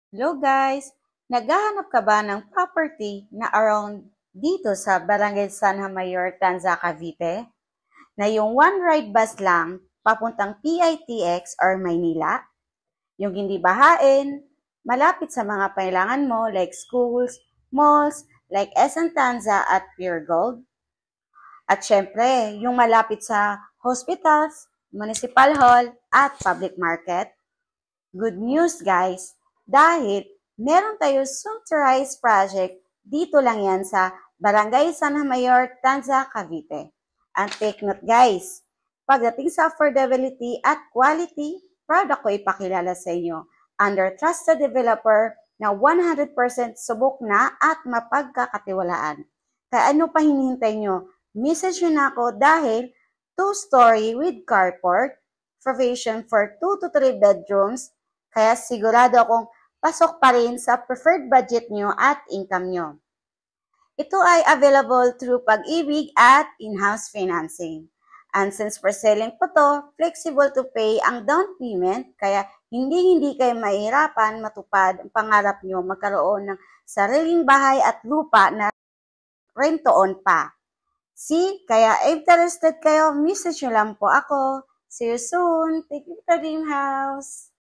Hello guys! Naghahanap ka ba ng property na around dito sa Barangay San Mayor, Tanza, Cavite? Na yung one ride bus lang papuntang PITX or Maynila? Yung hindi bahain, malapit sa mga kailangan mo like schools, malls, like SM Tanza at Pure Gold? At syempre, yung malapit sa hospitals, municipal hall at public market? Good news guys, dahil meron tayo Sunterize project dito lang yan sa Barangay San Mayor, Tanza, Cavite. And take note guys, pagdating sa affordability at quality, proud ako ipakilala sa inyo under trusted developer na 100% subok na at mapagkakatiwalaan. Kaya ano pa hinihintay nyo? Message nyo na ako dahil 2-story with carport, provision for 2 to 3 bedrooms, kaya sigurado akong pasok pa rin sa preferred budget nyo at income nyo. Ito ay available through Pag-ibig at in-house financing. And since for selling po to, flexible to pay ang down payment, kaya hindi kayo mahirapan matupad ang pangarap nyo magkaroon ng sariling bahay at lupa na rent-to-own pa. See, kaya if interested kayo, message nyo lang po ako. See you soon. Thank you, Dream House.